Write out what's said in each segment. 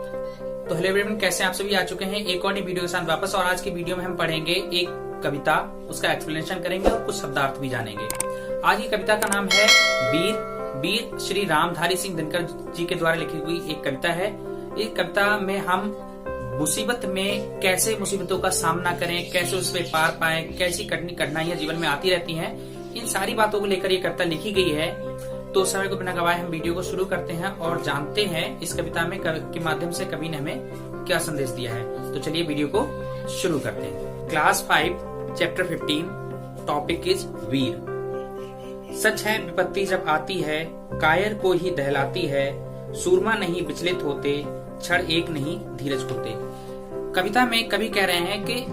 तो hello everyone, कैसे आप सभी आ चुके हैं एक और नई वीडियो के साथ वापस। और आज की वीडियो में हम पढ़ेंगे एक कविता, उसका एक्सप्लेनेशन करेंगे और कुछ शब्दार्थ भी जानेंगे। आज की कविता का नाम है वीर श्री रामधारी सिंह दिनकर जी के द्वारा लिखी हुई एक कविता है। इस कविता में हम मुसीबत में कैसे मुसीबतों का सामना करें, कैसे उस पर पार पाए, कैसी कठिनाइयां जीवन में आती रहती हैं, इन सारी बातों को लेकर ये कविता लिखी गई है। तो समय को बिना गवाए हम वीडियो को शुरू करते हैं और जानते हैं इस कविता में के माध्यम से कवि ने हमें क्या संदेश दिया है। तो चलिए वीडियो को शुरू करते हैं। क्लास 5 चैप्टर 15 टॉपिक इज वीर। सच है विपत्ति जब आती है कायर को ही दहलाती है, सूरमा नहीं विचलित होते क्षण एक नहीं धीरज खोते। कविता में कवि कह रहे हैं कि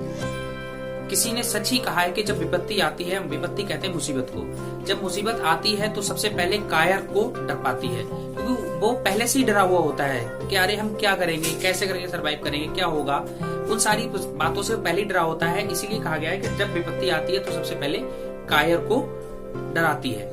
किसी ने सच ही कहा है कि जब विपत्ति आती है, विपत्ति कहते हैं मुसीबत को, जब मुसीबत आती है तो सबसे पहले कायर को डर पाती है, क्योंकि वो पहले से ही डरा हुआ होता है कि अरे हम क्या करेंगे, कैसे करके सरवाइव करेंगे, क्या होगा, उन सारी बातों से पहले ही डरा होता है। इसीलिए कहा गया है कि जब विपत्ति आती है तो सबसे पहले कायर को डराती है।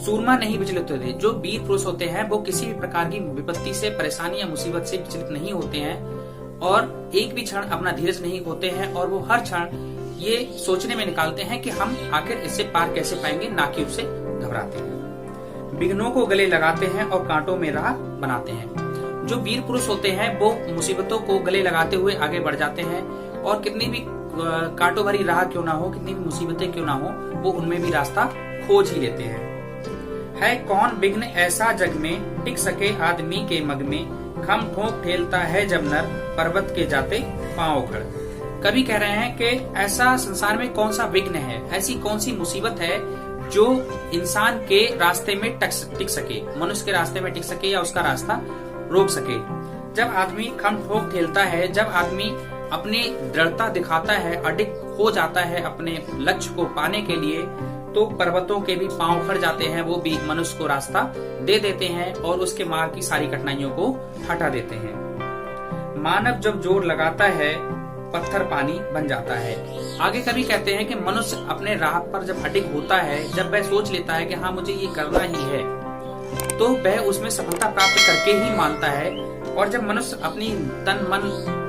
सूरमा नहीं विचलित होते, जो वीर पुरुष होते हैं वो किसी भी प्रकार की विपत्ति से, परेशानी या मुसीबत से विचलित नहीं होते हैं और एक भी क्षण अपना धीरज नहीं खोते हैं, और वो हर क्षण ये सोचने में निकालते हैं कि हम आखिर इससे पार कैसे पाएंगे, ना कि उससे घबराते हैं। विघ्नों को गले लगाते हैं और कांटों में राह बनाते हैं। जो वीर पुरुष होते हैं वो मुसीबतों को गले लगाते हुए आगे बढ़ जाते हैं, और कितनी भी कांटों भरी राह क्यों ना हो, कितनी भी मुसीबतें क्यों ना हो, वो उनमें भी रास्ता खोज ही लेते हैं। है कौन विघ्न ऐसा जग में टिक सके आदमी के मग में, खम ठोक ठेलता है जब नर पर्वत के जाते पांव उखड़। कवि कह रहे हैं कि ऐसा संसार में कौन सा विघ्न है, ऐसी कौन सी मुसीबत है जो इंसान के रास्ते में टिक सके, मनुष्य के रास्ते में टिक सके या उसका रास्ता रोक सके। जब आदमी खम ठोक ठेलता है, जब आदमी अपनी दृढ़ता दिखाता है, अडिग हो जाता है अपने लक्ष्य को पाने के लिए, तो पर्वतों के भी पांव उखड़ जाते हैं, वो भी मनुष्य को रास्ता दे देते हैं और उसके मार्ग की सारी कठिनाइयों को हटा देते हैं। मानव जब जोर लगाता है पत्थर पानी बन जाता है। आगे कवि कहते हैं कि मनुष्य अपने राह पर जब अडिग होता है, जब वह सोच लेता है कि हाँ मुझे ये करना ही है, तो वह उसमें सफलता प्राप्त करके ही मानता है। और जब मनुष्य अपनी तन मन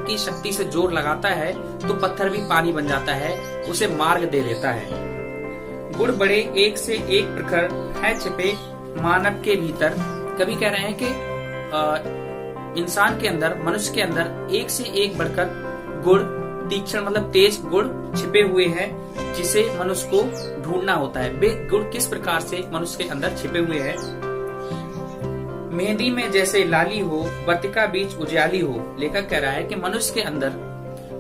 की शक्ति से जोर लगाता है तो पत्थर भी पानी बन जाता है, उसे मार्ग दे देता है। गुण बड़े एक से एक प्रखर है छिपे मानव के भीतर। कवि कह रहे हैं कि इंसान के अंदर, मनुष्य के अंदर एक से एक बढ़कर गुण, तीक्ष्ण मतलब तेज गुण छिपे हुए हैं, जिसे मनुष्य को ढूंढना होता है। वे गुण किस प्रकार से मनुष्य के अंदर छिपे हुए हैं। मेहंदी में जैसे लाली हो, वर्तिका बीच उजियाली हो। लेखक कह रहा है कि मनुष्य के अंदर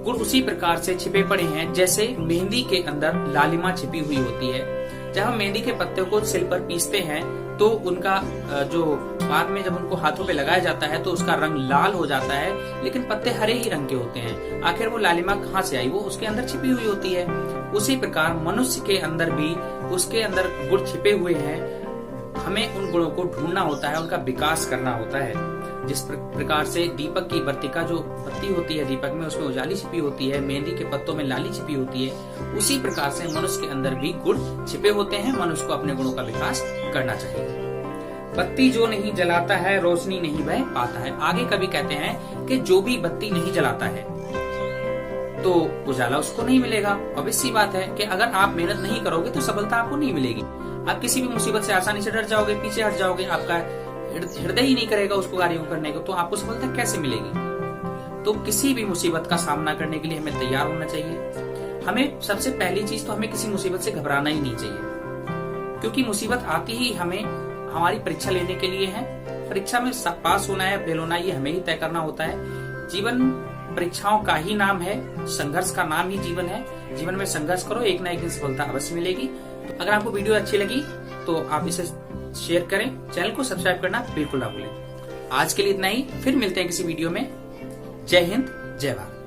गुण उसी प्रकार से छिपे पड़े हैं जैसे मेहंदी के अंदर लालिमा छिपी हुई होती है। जब हम मेहंदी के पत्ते को सिल पर पीसते हैं तो उनका जो बाद में जब उनको हाथों पे लगाया जाता है तो उसका रंग लाल हो जाता है, लेकिन पत्ते हरे ही रंग के होते हैं। आखिर वो लालिमा कहाँ से आई, वो उसके अंदर छिपी हुई होती है। उसी प्रकार मनुष्य के अंदर भी उसके अंदर गुण छिपे हुए हैं, हमें उन गुणों को ढूंढना होता है, उनका विकास करना होता है। जिस प्रकार से दीपक की वर्तिका जो पत्ती होती है दीपक में, उसमें उजाली छिपी होती है, मेहंदी के पत्तों में लाली छिपी होती है, उसी प्रकार से मनुष्य के अंदर भी गुण छिपे होते हैं। मनुष्य को अपने गुणों का विकास करना चाहिए। बत्ती जो नहीं जलाता है रोशनी नहीं वह पाता है। आगे कवि कहते हैं कि जो भी बत्ती नहीं जलाता है तो उजाला उसको नहीं मिलेगा। ऑब्वियस सी बात है कि अगर आप मेहनत नहीं करोगे तो सफलता आपको नहीं मिलेगी। आप किसी भी मुसीबत से आसानी से डर जाओगे, पीछे हट जाओगे, आपका हृदय ही नहीं करेगा उसको कार्यों करने को, तो आपको सफलता कैसे मिलेगी। तो किसी भी मुसीबत का सामना करने के लिए हमें तैयार होना चाहिए। हमें सबसे पहली चीज तो हमें किसी मुसीबत से घबराना ही नहीं चाहिए, क्योंकि मुसीबत आती ही हमें हमारी परीक्षा लेने के लिए है। परीक्षा में पास होना है फेल होना ये हमें ही तय करना होता है। जीवन परीक्षाओं का ही नाम है, संघर्ष का नाम ही जीवन है। जीवन में संघर्ष करो, एक ना एक दिन सफलता अवश्य मिलेगी। तो अगर आपको वीडियो अच्छी लगी तो आप इसे शेयर करें, चैनल को सब्सक्राइब करना बिल्कुल ना भूलें। आज के लिए इतना ही, फिर मिलते हैं किसी वीडियो में। जय हिंद, जय भारत।